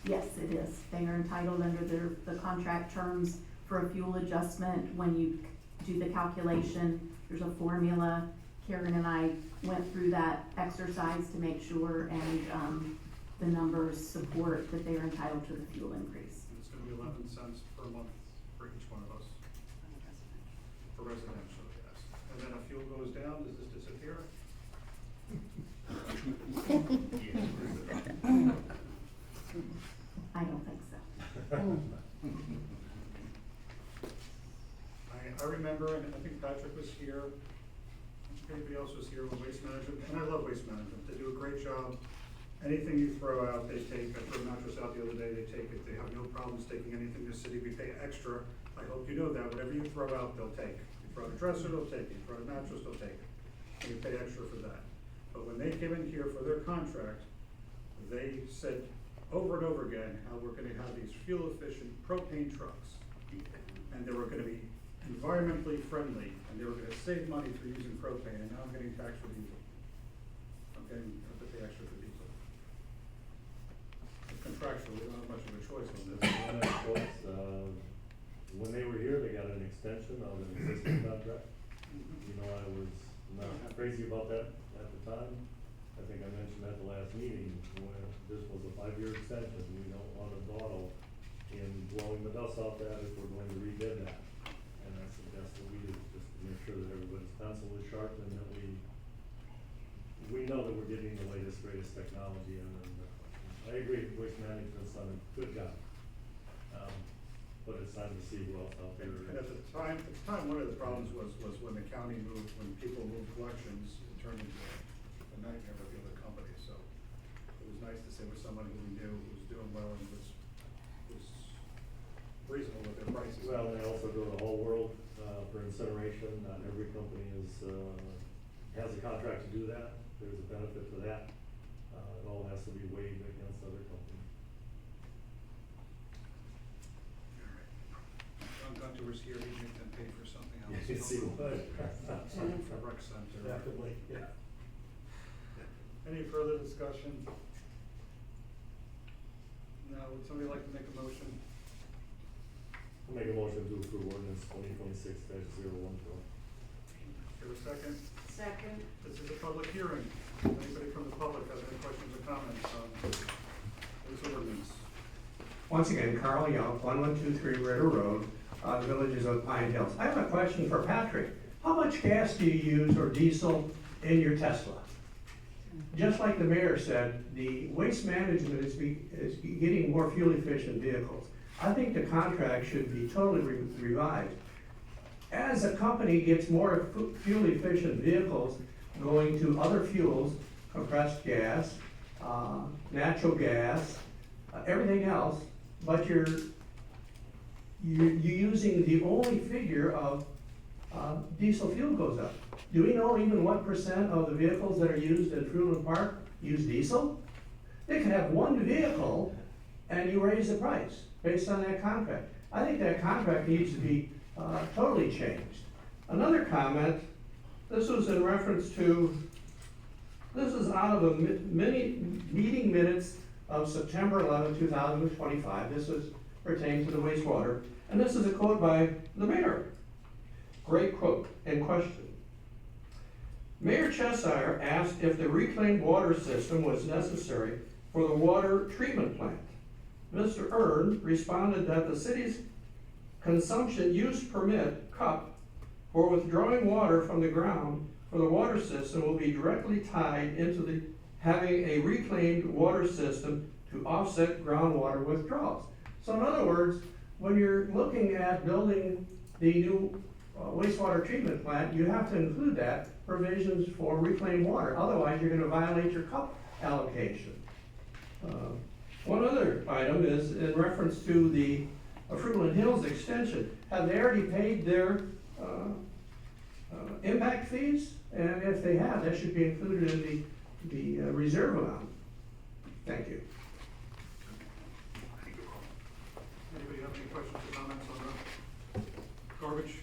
Yes, it is. They are entitled under the contract terms for a fuel adjustment. When you do the calculation, there's a formula. Karen and I went through that exercise to make sure, and the numbers support that they are entitled to the fuel increase. It's be 11 cents per month for each one of us, for residential, yes. And then if fuel goes down, does this disappear? I don't think so. I remember, and I think Patrick was here, anybody else was here when Waste Management, and I love Waste Management, they do a great job. Anything you throw out, they take. I threw a mattress out the other day, they take it, they have no problems taking anything to the city, we pay extra. I hope you know that, whatever you throw out, they'll take. You throw out a dresser, they'll take it, you throw out a mattress, they'll take it, and you pay extra for that. But when they came in here for their contract, they said over and over again how we're gonna have these fuel efficient propane trucks. And they were gonna be environmentally friendly, and they were gonna save money for using propane, and now I'm getting taxed for diesel. I'm getting, I have to pay extra for diesel. It's contractual, we don't have much of a choice on this. When they were here, they got an extension of an existing contract. You know, I was not crazy about that at the time. I think I mentioned at the last meeting, when this was a 5-year extension, we don't want to dawdle in blowing the dust off that if we're going to rebid that. And I suggest that we do, just to make sure that everybody's pencil is sharp and that we know that we're getting the latest, greatest technology. And I agree, Waste Management's done a good job. But it's time to see who else out there. And at the time, one of the problems was when the county moved, when people moved collections, it turned into a nightmare with the other companies, so it was nice to say with someone who we knew who was doing well and was reasonable with their prices. Well, and they also go the whole world, for incineration. Not every company has a contract to do that. There's a benefit to that. It all has to be weighed against other companies. John Gunter was here, he'd make them pay for something else. Yes, he would. Something for rec center. Definitely, yeah. Any further discussion? No, would somebody like to make a motion? I'll make a motion to approve ordinance 2026-014. Give a second. Second. This is a public hearing. Anybody from the public has any questions or comments on this ordinance? Once again, Carl Young, 1123 Ritter Road, the Villages of Pine Hills. I have a question for Patrick. How much gas do you use or diesel in your Tesla? Just like the mayor said, the waste management is getting more fuel efficient vehicles. I think the contract should be totally revised. As a company gets more fuel efficient vehicles going to other fuels, compressed gas, natural gas, everything else, but you're using the only figure of diesel fuel goes up. Do we know even what % of the vehicles that are used in Fruitland Park use diesel? They could have one vehicle and you raise the price based on that contract. I think that contract needs to be totally changed. Another comment, this was in reference to, this is out of a meeting minutes of September 11, 2025. This is pertains to the wastewater. And this is a quote by the mayor. Great quote and question. Mayor Cheshire asked if the reclaimed water system was necessary for the water treatment plant. Mr. Ern responded that the city's consumption use permit cup for withdrawing water from the ground for the water system will be directly tied into the having a reclaimed water system to offset groundwater withdrawals. So in other words, when you're looking at building the new wastewater treatment plant, you have to include that provisions for reclaimed water. Otherwise, you're going to violate your cup allocation. One other item is in reference to the Fruitland Hills extension. Have they already paid their impact fees? And if they have, that should be included in the reserve amount. Thank you. Anybody have any questions or comments on the garbage?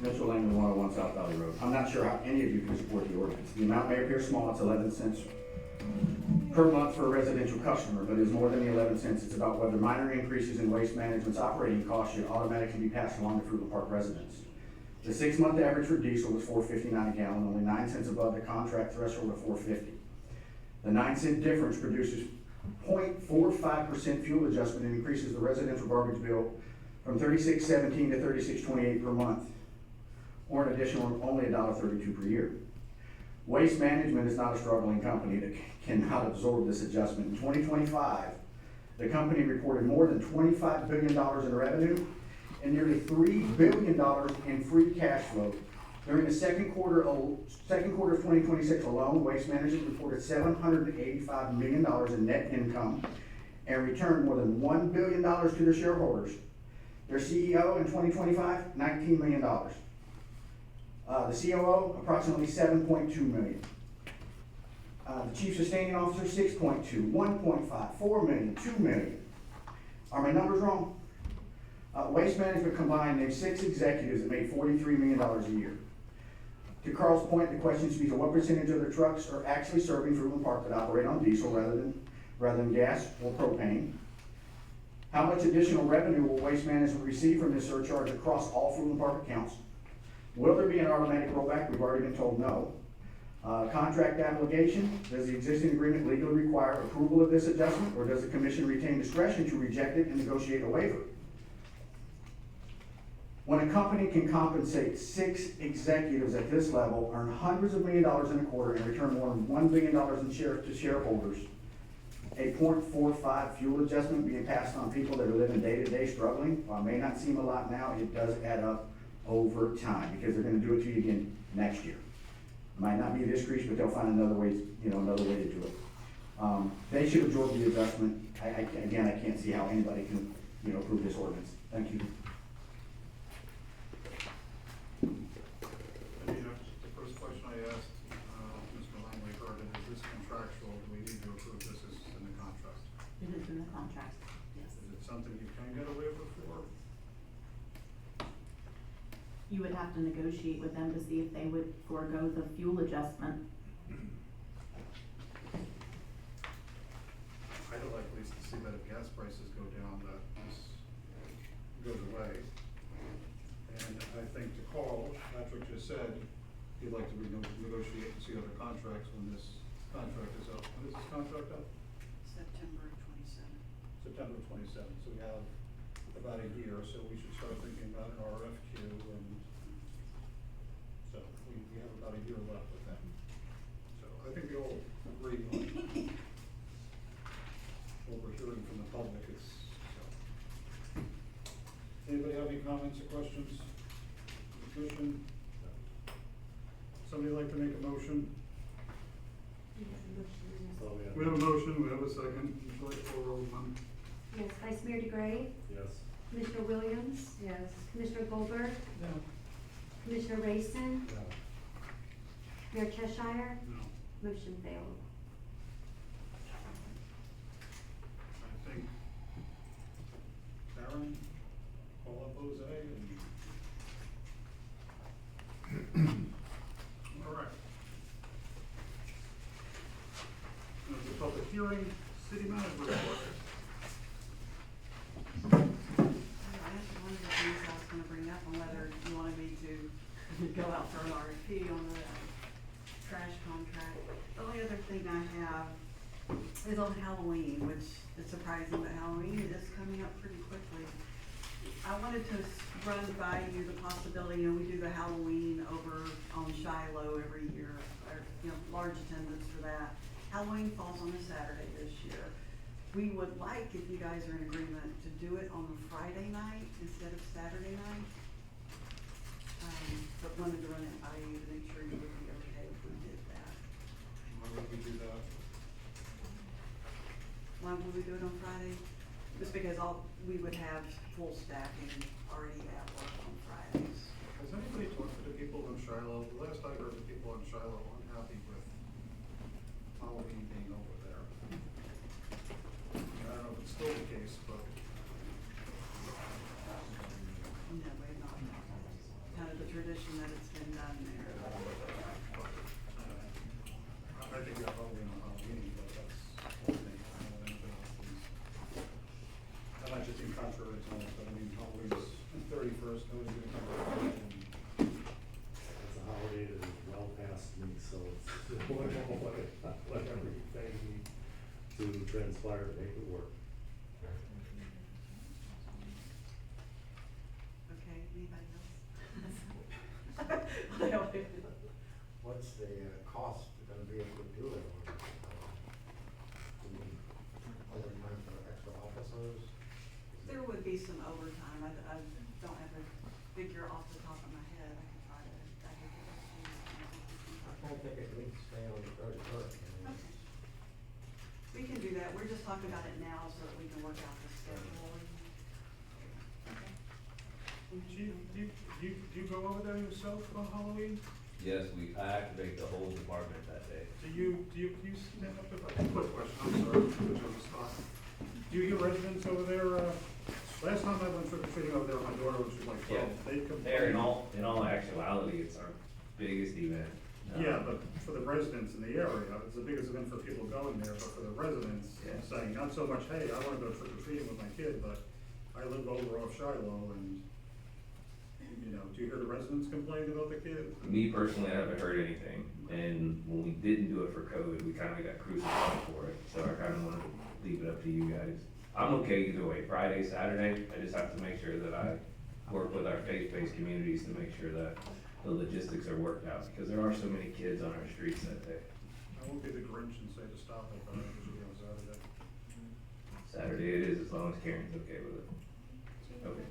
Mitchell Lane, 101 South Valley Road. I'm not sure how any of you can support the ordinance. The amount may appear small, it's 11 cents per month for a residential customer, but it's more than the 11 cents. It's about whether minor increases in Waste Management's operating costs should automatically be passed along to Fruitland Park residents. The 6-month average for diesel was $4.59 a gallon, only 9 cents above the contract threshold of $4.50. The 9-cent difference produces 0.45% fuel adjustment and increases the residential garbage bill from $36.17 to $36.28 per month, or an additional only $1.32 per year. Waste Management is not a struggling company that cannot absorb this adjustment. In 2025, the company reported more than $25 billion in revenue and nearly $3 billion in free cash flow. During the second quarter of 2026 alone, Waste Management reported $785 million in net income and returned more than $1 billion to their shareholders. Their CEO in 2025, $19 million. The COO, approximately $7.2 million. The Chief Sustaining Officer, 6.2, 1.5, 4 million, 2 million. Are my numbers wrong? Waste Management combined named 6 executives that made $43 million a year. To Carl's point, the question speaks to what percentage of their trucks are actually serving Fruitland Park that operate on diesel rather than gas or propane. How much additional revenue will Waste Management receive from this surcharge across all Fruitland Park accounts? Will there be an automatic rollback? We've already been told no. Contract application, does the existing agreement legally require approval of this adjustment, or does the commission retain discretion to reject it and negotiate a waiver? When a company can compensate 6 executives at this level, earn hundreds of $1 millions in a quarter, and return more than $1 billion to shareholders, a 0.45 fuel adjustment being passed on people that are living day-to-day struggling, while it may not seem a lot now, it does add up over time, because they're gonna do it to you again next year. It might not be a decrease, but they'll find another way, another way to do it. They should absorb the adjustment. Again, I can't see how anybody can, approve this ordinance. Thank you. Anita, the first question I asked, Mr. Langley heard it, is this contractual? Do we need to approve this as in the contract? It is in the contract, yes. Is it something you can get a waiver for? You would have to negotiate with them to see if they would forego the fuel adjustment. I'd like at least to see that if gas prices go down, that this goes away. And I think to Carl, Patrick just said, he'd like to negotiate and see other contracts when this contract is up. When is this contract up? September 27th. September 27th, so we have about a year, so we should start thinking about an RFQ, and so we have about a year left with them. So I think we all agree on what we're hearing from the public is, so. Anybody have any comments or questions? Commission? Somebody like to make a motion? We have a motion, we have a second. Would you like to roll one? Yes, Vice Mayor DeGray, Yes. Commissioner Williams, Yes. Commissioner Goldberg, No. Commissioner Rayson, No. Mayor Cheshire, No. motion failed. I think Karen, call up Jose and. All right. The public hearing, city manager report. I asked one of the things I was gonna bring up on whether you wanted me to go out for an RFP on the trash contract. The only other thing I have is on Halloween, which is surprising, but Halloween is coming up pretty quickly. I wanted to run by you the possibility, we do the Halloween over on Shiloh every year, or, large attendance for that. Halloween falls on a Saturday this year. We would like, if you guys are in agreement, to do it on a Friday night instead of Saturday night. But wanted to run it by you to make sure you would be okay if we did that. Why would we do that? Why would we do it on Friday? Just because we would have full staffing already at work on Fridays. Has anybody talked to the people in Shiloh? The last I heard, the people in Shiloh were unhappy with Halloween being over there. I don't know if it's still the case, but. No, we're not. Kind of the tradition that it's been done there. I think we have Halloween on Halloween, but that's one thing. I don't know anything else. That might just seem contrary to us, but I mean, Halloween's the 31st, nobody's gonna come around and. It's a holiday that is well past me, so it's whatever you pay me to transpire to make it work. Okay, anybody else? What's the cost gonna be able to do it? Overtime for extra officers? There would be some overtime, I don't have a figure off the top of my head, I can try to, I can get it to you. I don't think it needs to stay on the 31st. Okay. We can do that, we're just talking about it now so that we can work out the schedule. Chief, do you go over there yourself on Halloween? Yes, I activate the whole department that day. Do you stand up if I, quick question, I'm sorry, to put you on the spot. Do you hear residents over there, last time I went trick or treating over there with my daughter, when she was like 12, Yeah. they complained. There, in all actuality, it's our biggest event. Yeah, but for the residents in the area, it's the biggest event for people going there, but for the residents, Yeah. saying, not so much, hey, I wanna go trick or treating with my kid, but I live over off Shiloh and, you know, do you hear the residents complain about the kids? Me personally, I haven't heard anything, and when we didn't do it for COVID, we kinda got crucified for it, so I kinda wanna leave it up to you guys. I'm okay either way, Friday, Saturday, I just have to make sure that I work with our faith-based communities to make sure that the logistics are worked out, because there are so many kids on our streets that day. I won't be the Grinch and say to stop it, but I usually on Saturday. Saturday it is, as long as Karen's okay with it. Okay.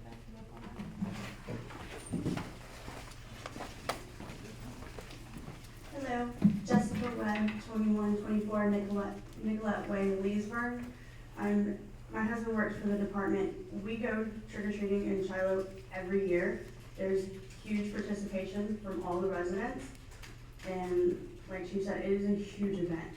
Hello, Jessica Webb, 2124 Nicolette Way, Leesburg. My husband works for the department. We go trick-or-treating in Shiloh every year. There's huge participation from all the residents. And like she said, it is a huge event.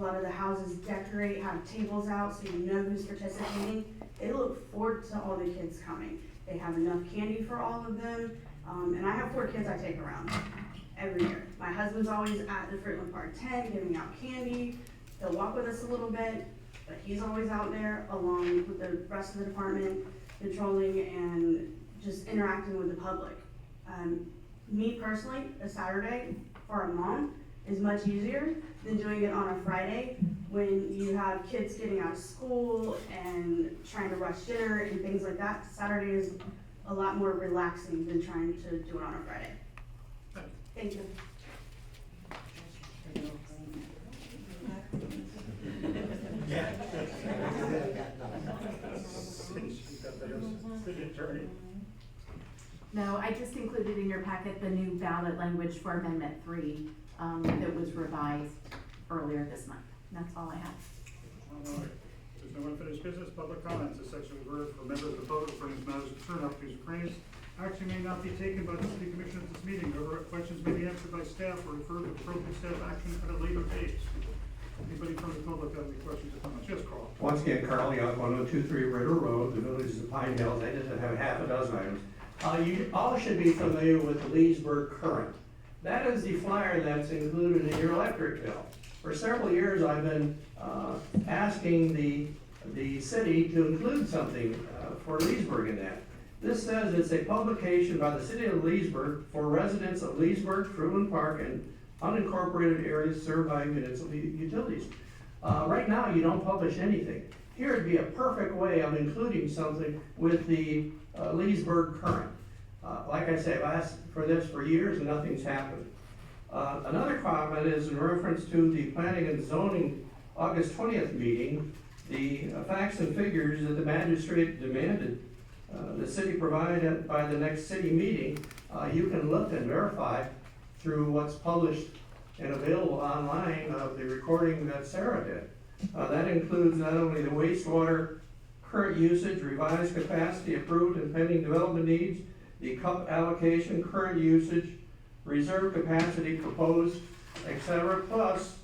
A lot of the houses decorate, have tables out so you know who's participating. They look forward to all the kids coming. They have enough candy for all of them. And I have 4 kids I take around every year. My husband's always at the Fruitland Park tent giving out candy. He'll walk with us a little bit, but he's always out there along with the rest of the department, patrolling and just interacting with the public. Me personally, a Saturday for a mom is much easier than doing it on a Friday when you have kids getting out of school and trying to rush dinner and things like that. Saturday is a lot more relaxing than trying to do it on a Friday. Thank you. City attorney. No, I just included in your packet the new ballot language for Amendment 3, that was revised earlier this month. That's all I have. All right. There's no unfinished business, public comments, this section reserved for members of the public for any matters concerned, opportunities or claims. Action may not be taken by the city commission at this meeting. However, questions may be answered by staff or referred to appropriate staff action at a later date. Anybody from the public have any questions or comments? Yes, Carl. Once again, Carl Young, 1023 Ritter Road, the village of Pine Hills. I just have half a dozen items. You all should be familiar with the Leesburg Current. That is the flyer that's included in your electric bill. For several years, I've been asking the city to include something for Leesburg in that. This says it's a publication by the city of Leesburg for residents of Leesburg, Fruitland Park, and unincorporated areas served by municipal utilities. Right now, you don't publish anything. Here would be a perfect way of including something with the Leesburg Current. Like I say, I've asked for this for years and nothing's happened. Another comment is in reference to the Planning and Zoning August 20th meeting, the facts and figures that the magistrate demanded the city provide by the next city meeting, you can look and verify through what's published and available online of the recording that Sarah did. That includes not only the wastewater current usage, revised capacity, approved and pending development needs, the cup allocation, current usage, reserve capacity proposed, etc. Plus,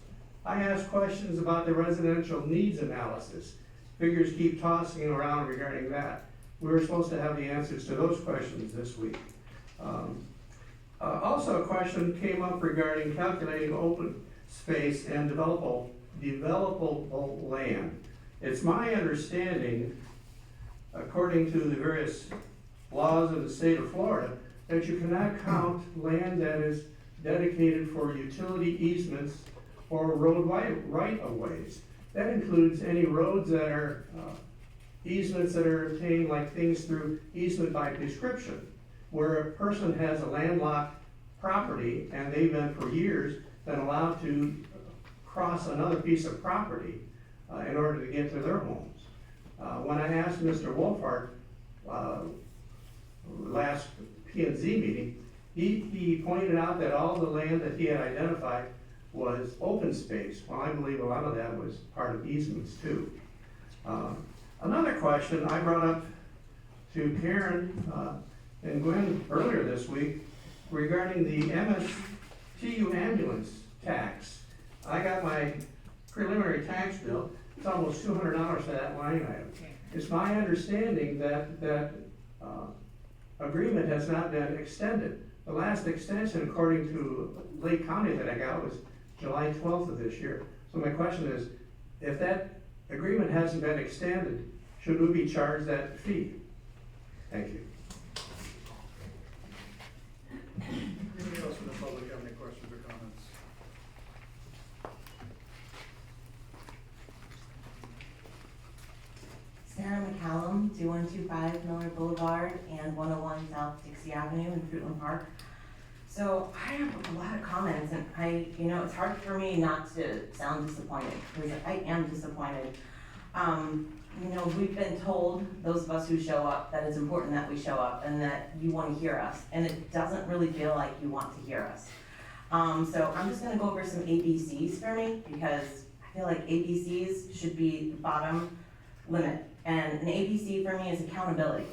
I asked questions about the residential needs analysis. Figures keep tossing around regarding that. We were supposed to have the answers to those questions this week. Also, a question came up regarding calculating open space and developable land. It's my understanding, according to the various laws of the state of Florida, that you cannot count land that is dedicated for utility easements or road right-of-ways. That includes any roads that are, easements that are obtained, like things through easement by prescription, where a person has a landlocked property and they've been for years been allowed to cross another piece of property in order to get to their homes. When I asked Mr. Wolfhard, last P&Z meeting, he pointed out that all the land that he had identified was open space. Well, I believe a lot of that was part of easements too. Another question I brought up to Karen and Gwen earlier this week regarding the MSTU ambulance tax. I got my preliminary tax bill. It's almost $200 for that line item. It's my understanding that agreement has not been extended. The last extension, according to Lake County that I got, was July 12th of this year. So my question is, if that agreement hasn't been extended, should we be charged that fee? Thank you. Anybody else from the public have any questions or comments? Sarah McCallum, 2125 Miller Boulevard and 101 South Dixie Avenue in Fruitland Park. So I have a lot of comments, and it's hard for me not to sound disappointed, because I am disappointed. We've been told, those of us who show up, that it's important that we show up and that you want to hear us, and it doesn't really feel like you want to hear us. So I'm just gonna go over some ABCs for me, because I feel like ABCs should be the bottom limit. And an ABC for me is accountability.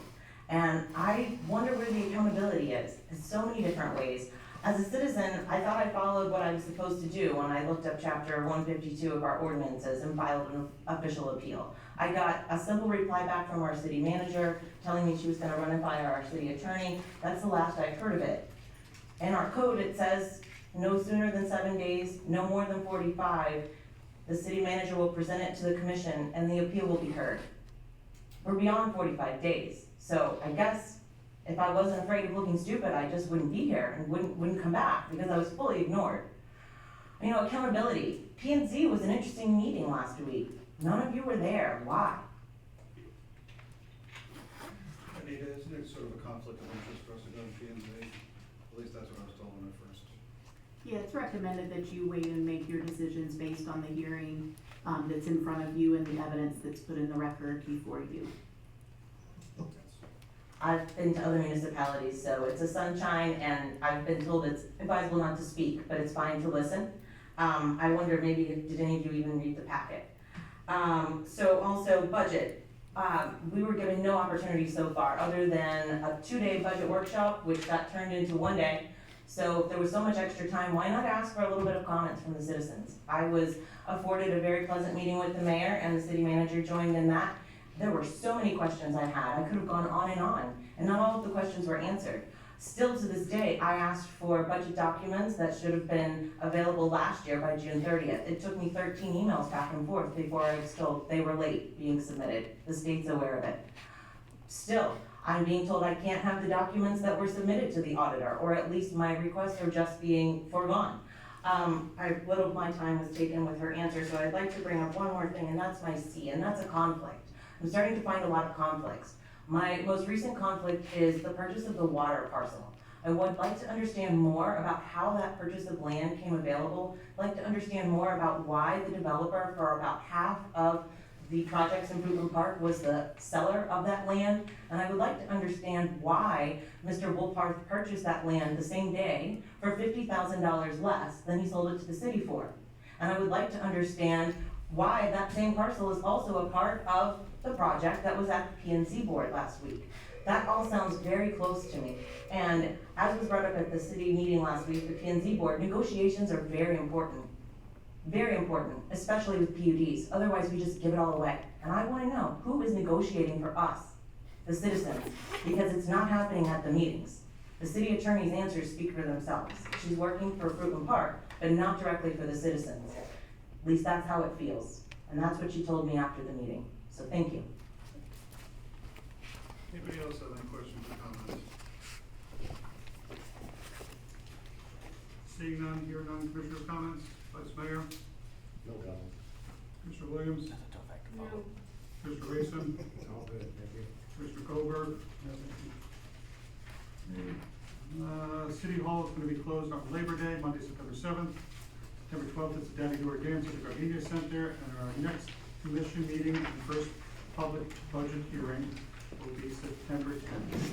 And I wonder where the accountability is in so many different ways. As a citizen, I thought I followed what I was supposed to do when I looked up chapter 152 of our ordinances and filed an official appeal. I got a simple reply back from our city manager telling me she was gonna run it by our city attorney. That's the last I've heard of it. In our code, it says no sooner than 7 days, no more than 45, the city manager will present it to the commission and the appeal will be heard. We're beyond 45 days. So I guess if I wasn't afraid of looking stupid, I just wouldn't be here and wouldn't come back, because I was fully ignored. Accountability. P&Z was an interesting meeting last week. None of you were there. Why? Anita, isn't it sort of a conflict of interest for us to go to P&Z? At least that's what I was told when I first. Yeah, it's recommended that you wait and make your decisions based on the hearing that's in front of you and the evidence that's put in the record before you. I've been to other municipalities, so it's a sunshine, and I've been told it's advisable not to speak, but it's fine to listen. I wonder, maybe, did any of you even read the packet? So also budget. We were given no opportunity so far, other than a 2-day budget workshop, which got turned into 1 day. So if there was so much extra time, why not ask for a little bit of comments from the citizens? I was afforded a very pleasant meeting with the mayor, and the city manager joined in that. There were so many questions I had. I could have gone on, and not all of the questions were answered. Still to this day, I asked for budget documents that should have been available last year by June 30th. It took me 13 emails back and forth before I was told they were late being submitted. The state's aware of it. Still, I'm being told I can't have the documents that were submitted to the auditor, or at least my requests are just being foregone. Little of my time was taken with her answer, so I'd like to bring up one more thing, and that's my C, and that's a conflict. I'm starting to find a lot of conflicts. My most recent conflict is the purchase of the water parcel. I would like to understand more about how that purchase of land came available. I'd like to understand more about why the developer for about half of the projects in Fruitland Park was the seller of that land. And I would like to understand why Mr. Wolfhard purchased that land the same day for $50,000 less than he sold it to the city for. And I would like to understand why that same parcel is also a part of the project that was at the P&Z board last week. That all sounds very close to me. And as was brought up at the city meeting last week, the P&Z board, negotiations are very important. Very important, especially with PUDs. Otherwise, we just give it all away. And I want to know who is negotiating for us, the citizens, because it's not happening at the meetings. The city attorney's answers speak for themselves. She's working for Fruitland Park, but not directly for the citizens. At least that's how it feels. And that's what she told me after the meeting. So thank you. Anybody else have any questions or comments? Seeing none, hearing none, Commissioner comments? Vice Mayor? No comment. Commissioner Commissioner Williams? No. Commissioner Rayson? All good, thank you. Commissioner Colberg? City Hall is gonna be closed on Labor Day, Monday, September 7th. September 12th is the Daddy Door Dance at the Gardenia Center, and our next commission meeting and first public budget hearing will be September 10th.